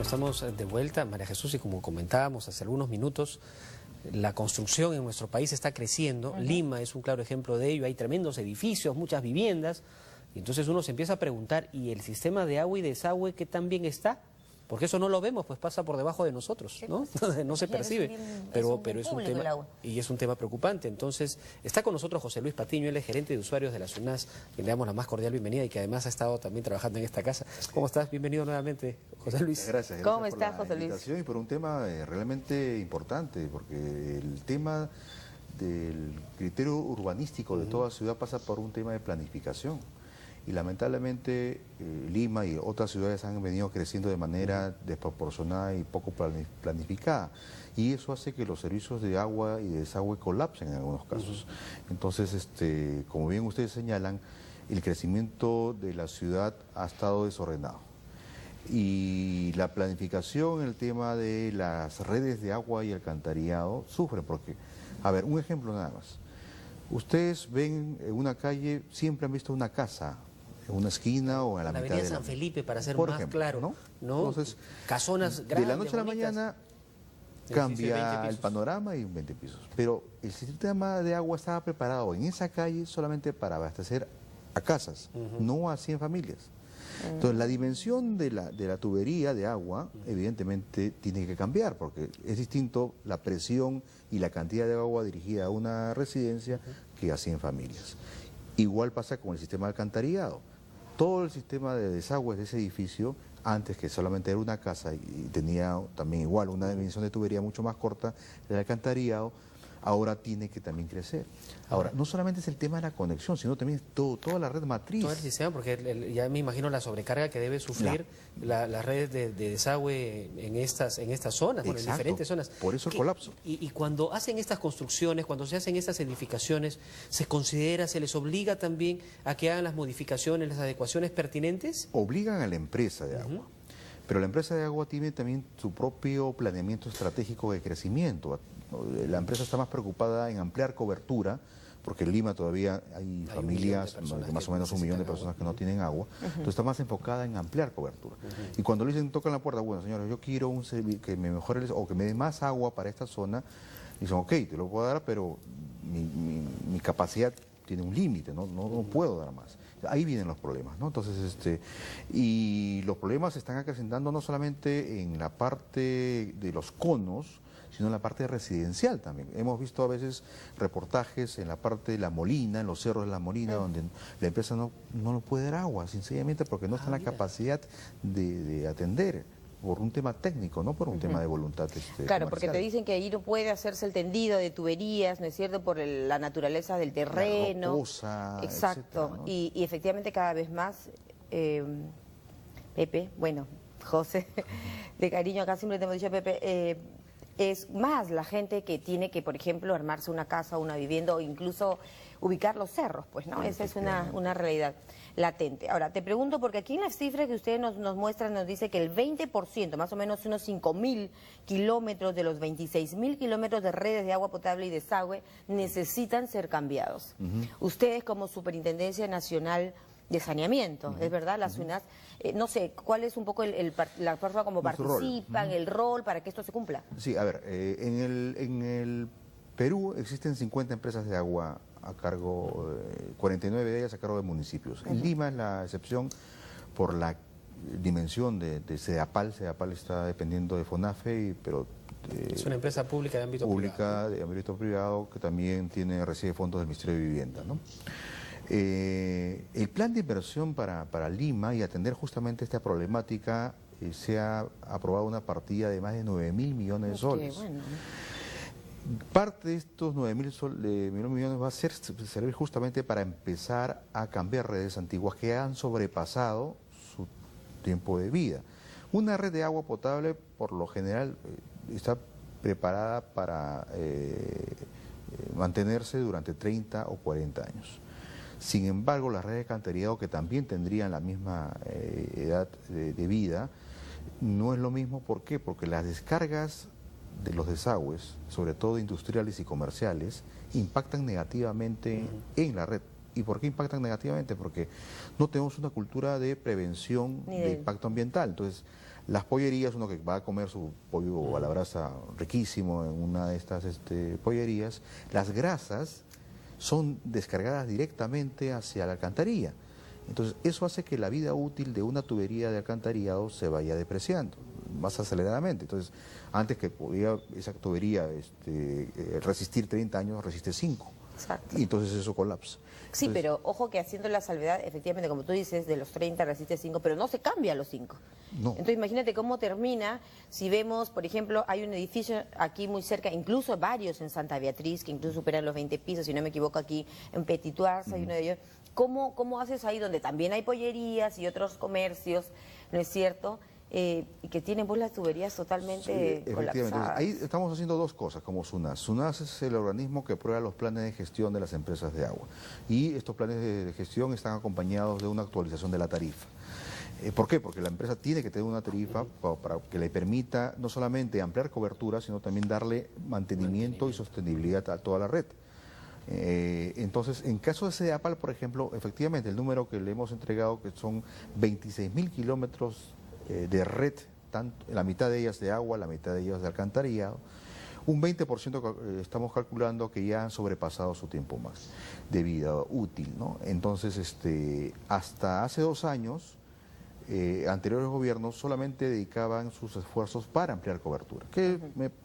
estamos de vuelta, María Jesús, y como comentábamos hace algunos minutos, la construcción en nuestro país está creciendo. Lima es un claro ejemplo de ello, hay tremendos edificios, muchas viviendas, y entonces uno se empieza a preguntar, ¿y el sistema de agua y desagüe qué tan bien está? Porque eso no lo vemos, pues pasa por debajo de nosotros, ¿no? No se percibe, pero es un tema, y es un tema preocupante. Entonces, está con nosotros José Luis Patiño, él es gerente de usuarios de la SUNAS, quien le damos la más cordial bienvenida y que además ha estado también trabajando en esta casa. ¿Cómo estás? Bienvenido nuevamente, José Luis. Gracias. ¿Cómo estás, José Luis? Y por un tema realmente importante, porque el tema del criterio urbanístico de toda ciudad pasa por un tema de planificación. Y lamentablemente Lima y otras ciudades han venido creciendo de manera desproporcionada y poco planificada. Y eso hace que los servicios de agua y de desagüe colapsen en algunos casos. Entonces, como bien ustedes señalan, el crecimiento de la ciudad ha estado desordenado. Y la planificación, el tema de las redes de agua y alcantarillado sufren porque, a ver, un ejemplo nada más. Ustedes ven en una calle, siempre han visto una casa en una esquina o en la mitad de la Avenida San Felipe, para ser por más ejemplo, claro, ¿no? Entonces, casonas grandes, de la noche a la bonitas, mañana edificio de 20 cambia el pisos. panorama y 20 pisos. Pero el sistema de agua estaba preparado en esa calle solamente para abastecer a casas, no a 100 familias. Entonces, la dimensión de la tubería de agua, evidentemente, tiene que cambiar, porque es distinto la presión y la cantidad de agua dirigida a una residencia que a 100 familias. Igual pasa con el sistema de alcantarillado. Todo el sistema de desagües de ese edificio, antes que solamente era una casa y tenía también igual una dimensión de tubería mucho más corta, el alcantarillado, ahora tiene que también crecer. Ahora, no solamente es el tema de la conexión, sino también toda la red matriz. Todo el sistema, porque ya me imagino la sobrecarga que debe sufrir las redes de desagüe en estas zonas, bueno, en diferentes zonas. Por eso el colapso. Y cuando hacen estas construcciones, cuando se hacen estas edificaciones, ¿se considera, se les obliga también a que hagan las modificaciones, las adecuaciones pertinentes? Obligan a la empresa de agua. Pero la empresa de agua tiene también su propio planeamiento estratégico de crecimiento. La empresa está más preocupada en ampliar cobertura, porque en Lima todavía hay familias, más o menos 1 millón de personas que no tienen agua, entonces está más enfocada en ampliar cobertura. Y cuando le dicen, tocan la puerta, bueno, señores, yo quiero que me mejore o que me dé más agua para esta zona, dicen, ok, te lo puedo dar, pero mi capacidad tiene un límite, no puedo dar más. Ahí vienen los problemas, ¿no? Entonces, y los problemas se están acrecentando no solamente en la parte de los conos, sino en la parte residencial también. Hemos visto a veces reportajes en la parte de La Molina, en los cerros de La Molina, donde la empresa no puede dar agua, sencillamente porque no está en la capacidad de atender, por un tema técnico, no por un tema de voluntad Claro, comercial. porque te dicen que ahí no puede hacerse el tendido de tuberías, ¿no es cierto?, por la naturaleza del terreno. La rocosa, exacto, etcétera, ¿no? y efectivamente cada vez más, Pepe, bueno, José, de cariño acá siempre te hemos dicho Pepe, es más la gente que tiene que, por ejemplo, armarse una casa, una vivienda o incluso ubicar los cerros, pues, ¿no? Esa es una realidad latente. Ahora, te pregunto, porque aquí en las cifras que ustedes nos muestran nos dice que el 20%, más o menos unos 5.000 kilómetros de los 26.000 kilómetros de redes de agua potable y desagüe necesitan ser cambiados. Ustedes como Superintendencia Nacional de Saneamiento, ¿es verdad? Las SUNAS, no sé, ¿cuál es un poco la forma como participan, el rol para que esto se cumpla? Sí, a ver, en el Perú existen 50 empresas de agua a cargo, 49 de ellas a cargo de municipios. En Lima es la excepción por la dimensión de CEDAPAL. CEDAPAL está dependiendo de FONAFE, pero es una empresa pública de ámbito privado. De ámbito privado que también recibe fondos del Ministerio de Vivienda, ¿no? El plan de inversión para Lima y atender justamente esta problemática se ha aprobado una partida de más de 9.000 millones de soles. Bueno. Parte de estos 9.000 millones va a servir justamente para empezar a cambiar redes antiguas que han sobrepasado su tiempo de vida. Una red de agua potable, por lo general, está preparada para mantenerse durante 30 o 40 años. Sin embargo, las redes de alcantarillado, que también tendrían la misma edad de vida, no es lo mismo. ¿Por qué? Porque las descargas de los desagües, sobre todo industriales y comerciales, impactan negativamente en la red. ¿Y por qué impactan negativamente? Porque no tenemos una cultura de prevención de impacto ambiental. Entonces, Las pollerías, uno que va a comer su pollo a la brasa riquísimo en una de estas pollerías, las grasas son descargadas directamente hacia la alcantarilla. Entonces, eso hace que la vida útil de una tubería de alcantarillado se vaya depreciando más aceleradamente. Entonces, antes que podía esa tubería resistir 30 años, resiste 5. Exacto. Y entonces eso colapsa. Sí, Entonces, pero ojo que haciendo la salvedad, efectivamente, como tú dices, de los 30 resiste 5, pero no se cambia a los 5. no. Entonces imagínate cómo termina si vemos, por ejemplo, hay un edificio aquí muy cerca, incluso varios en Santa Beatriz, que incluso superan los 20 pisos, si no me equivoco aquí en Petit Uars hay uno de ellos. ¿Cómo haces ahí donde también hay pollerías y otros comercios, ¿no es cierto?, y que tienen pues las tuberías totalmente efectivamente. colapsadas? Ahí estamos haciendo dos cosas como SUNAS. SUNAS es el organismo que aprueba los planes de gestión de las empresas de agua. Y estos planes de gestión están acompañados de una actualización de la tarifa. ¿Por qué? Porque la empresa tiene que tener una tarifa para que le permita no solamente ampliar cobertura, sino también darle mantenimiento y sostenibilidad a toda la red. Entonces, en caso de CEDAPAL, por ejemplo, efectivamente el número que le hemos entregado, que son 26.000 kilómetros de red, la mitad de ellas de agua, la mitad de ellas de alcantarillado, un 20% estamos calculando que ya han sobrepasado su tiempo más de vida útil, ¿no? Entonces, hasta hace 2 años, anteriores gobiernos solamente dedicaban sus esfuerzos para ampliar cobertura, que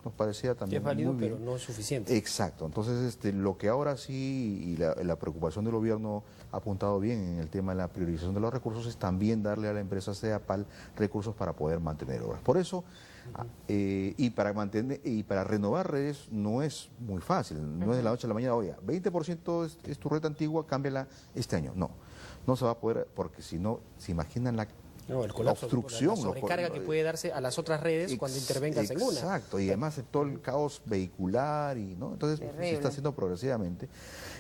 nos parecía también es válido, muy bien. pero no es suficiente. Exacto. Entonces, lo que ahora sí, y la preocupación del gobierno ha apuntado bien en el tema de la priorización de los recursos, es también darle a la empresa CEDAPAL recursos para poder mantener obras. Por eso, y para renovar redes no es muy fácil, no es de la noche a la mañana, oye, 20% es tu red antigua, cámbiala este año. No se va a poder, porque si no, se imaginan la el colapso, obstrucción, la sobrecarga que puede darse a las otras redes cuando intervengas en una. Exacto, y además todo el caos vehicular, entonces se está haciendo progresivamente.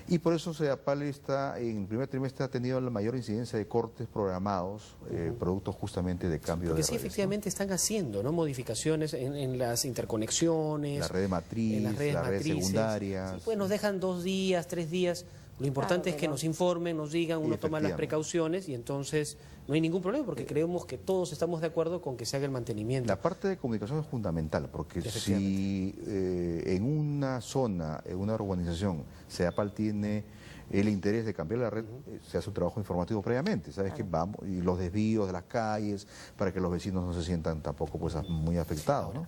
Y por eso CEDAPAL está, en el primer trimestre ha tenido la mayor incidencia de cortes programados, producto justamente de cambio Porque de sí, redes, efectivamente están haciendo modificaciones en las interconexiones, la red matriz, en las redes matrices, secundarias. Sí, pues nos dejan 2 días, 3 días. Lo importante es que nos informen, nos digan, uno toma las precauciones y entonces no hay ningún problema porque creemos que todos estamos de acuerdo con que se haga el mantenimiento. La parte de comunicación es fundamental porque si en una zona, en una urbanización, CEDAPAL tiene el interés de cambiar la red, se hace un trabajo informativo previamente, ¿sabes? Que vamos, y los desvíos de las calles para que los vecinos no se sientan tampoco pues muy afectados, ¿no?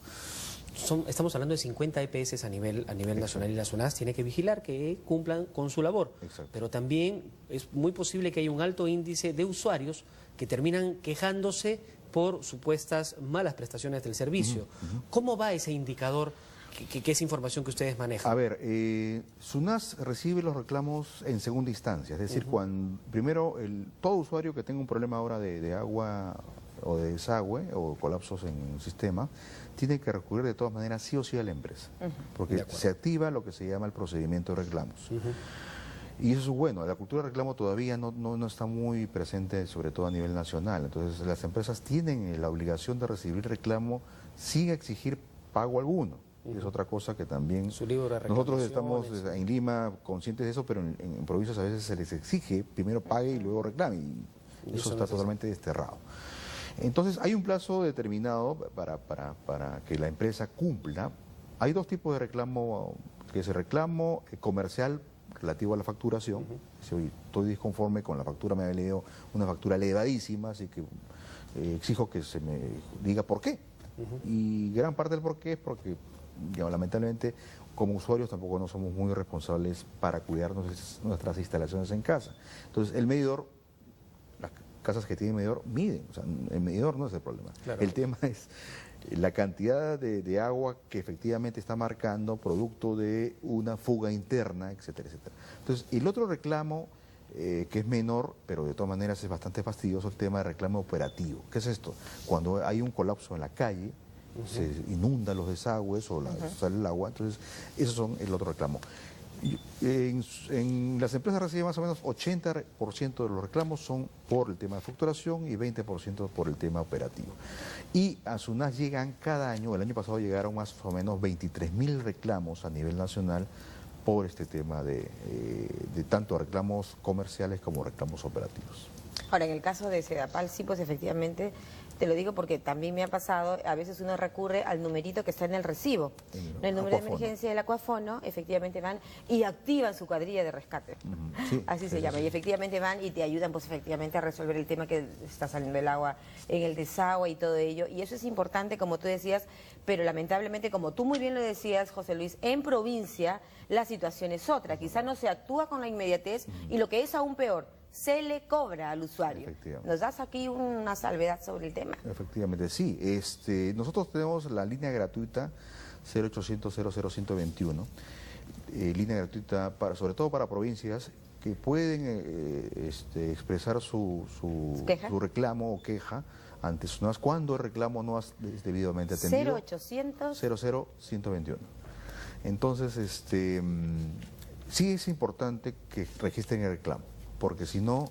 Estamos hablando de 50 EPS a nivel nacional y la SUNAS tiene que vigilar que cumplan con su labor. Exacto. Pero también es muy posible que haya un alto índice de usuarios que terminan quejándose por supuestas malas prestaciones del servicio. ¿Cómo va ese indicador, que es información que ustedes manejan? A ver, SUNAS recibe los reclamos en segunda instancia, es decir, primero todo usuario que tenga un problema ahora de agua o de desagüe o colapsos en un sistema, tiene que recurrir de todas maneras sí o sí a la empresa, porque se activa lo que se llama el procedimiento de reclamos. Y eso es bueno, la cultura de reclamo todavía no está muy presente, sobre todo a nivel nacional, entonces las empresas tienen la obligación de recibir reclamo sin exigir pago alguno. Es otra cosa que también nosotros estamos en Lima conscientes de eso, pero en provincias a veces se les exige primero pague y luego reclame, y eso está totalmente desterrado. Entonces hay un plazo determinado para que la empresa cumpla. Hay 2 tipos de reclamo, que es el reclamo comercial relativo a la facturación. Si hoy estoy disconforme con la factura, me ha leído una factura elevadísima, así que exijo que se me diga por qué. Y gran parte del por qué es porque, lamentablemente, como usuarios tampoco no somos muy responsables para cuidar nuestras instalaciones en casa. Entonces el medidor, las casas que tienen medidor miden, o sea, el medidor no es el problema. Claro. El tema es la cantidad de agua que efectivamente está marcando producto de una fuga interna, etcétera, etcétera. Entonces, el otro reclamo, que es menor, pero de todas maneras es bastante fastidioso, el tema de reclamo operativo. ¿Qué es esto? Cuando hay un colapso en la calle, se inundan los desagües o sale el agua, entonces esos son el otro reclamo. En las empresas reciben más o menos 80% de los reclamos son por el tema de facturación y 20% por el tema operativo. Y a SUNAS llegan cada año, el año pasado llegaron más o menos 23.000 reclamos a nivel nacional por este tema de tanto reclamos comerciales como reclamos operativos. Ahora, en el caso de Sedapal, sí, pues efectivamente, te lo digo porque también me ha pasado, a veces uno recurre al numerito que está en el recibo. El número de emergencia del Acuafono, efectivamente van y activan su cuadrilla de rescate. Sí, así se llama. Y efectivamente van y te ayudan, pues efectivamente, a resolver el tema que está saliendo el agua en el desagüe y todo ello. Y eso es importante, como tú decías, pero lamentablemente, como tú muy bien lo decías, José Luis, en provincia la situación es otra. Quizás no se actúa con la inmediatez y lo que es aún peor, se le cobra al usuario. ¿Nos das aquí una salvedad sobre el tema? Efectivamente, sí. Nosotros tenemos la línea gratuita 0800 00121, línea gratuita sobre todo para provincias que pueden expresar su reclamo o queja ante SUNAS cuando el reclamo no es debidamente atendido. 0800 00121. Entonces, sí es importante que registren el reclamo, porque si no,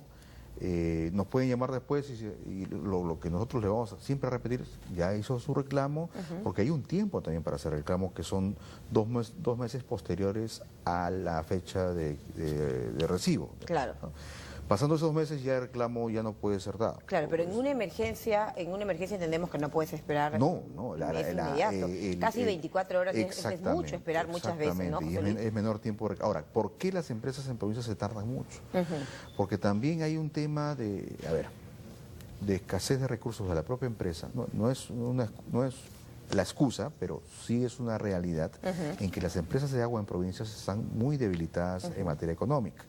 nos pueden llamar después y lo que nosotros le vamos a siempre a repetir, ya hizo su reclamo, porque hay un tiempo también para hacer reclamo, que son dos meses posteriores a la fecha de recibo. Claro. ¿No? Pasando esos meses ya el reclamo ya no puede ser dado. Claro, pero en una emergencia entendemos que no puedes esperar inmediato. Casi 24 horas es mucho esperar muchas veces, ¿no? Y es menor tiempo. Ahora, ¿por qué las empresas en provincias se tardan mucho? Porque también hay un tema de escasez de recursos de la propia empresa. No es la excusa, pero sí es una realidad en que las empresas de agua en provincias están muy debilitadas en materia económica.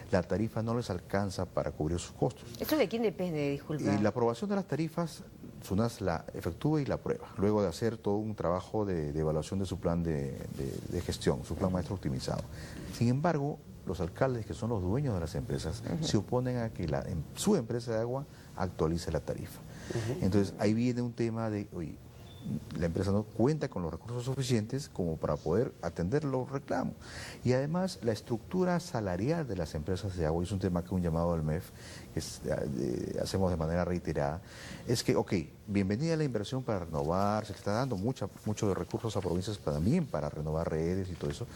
La tarifa no les alcanza para cubrir sus costos. ¿Esto de quién depende, disculpa? La aprobación de las tarifas, SUNAS la efectúa y la aprueba, luego de hacer todo un trabajo de evaluación de su plan de gestión, su plan maestro optimizado. Sin embargo, los alcaldes, que son los dueños de las empresas, se oponen a que su empresa de agua actualice la tarifa. Entonces, ahí viene un tema de, oye, la empresa no cuenta con los recursos suficientes como para poder atender los reclamos. Y además, la estructura salarial de las empresas de agua, y es un tema que un llamado al MEF, que hacemos de manera reiterada, es que, bienvenida a la inversión para renovar, se le está dando muchos recursos a provincias también para renovar redes y todo eso,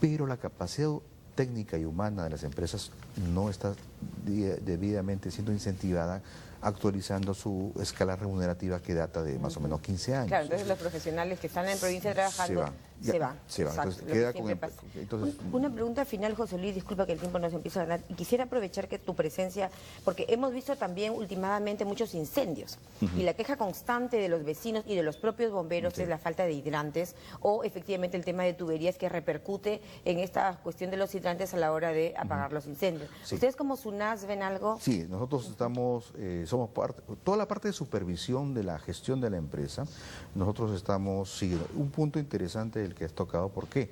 pero la capacidad técnica y humana de las empresas no está debidamente siendo incentivada, actualizando su escala remunerativa que data de más o menos 15 años. Claro, entonces los profesionales que están en provincia trabajando se van. Entonces, queda con una pregunta final, José Luis, disculpa que el tiempo nos empieza a ganar, y quisiera aprovechar que tu presencia, porque hemos visto también últimamente muchos incendios, y la queja constante de los vecinos y de los propios bomberos es la falta de hidrantes, o efectivamente el tema de tuberías que repercute en esta cuestión de los hidrantes a la hora de apagar los incendios. ¿Ustedes como SUNAS ven algo? Sí, nosotros estamos, somos toda la parte de supervisión de la gestión de la empresa, nosotros estamos siguiendo. Un punto interesante del que has tocado, ¿por qué?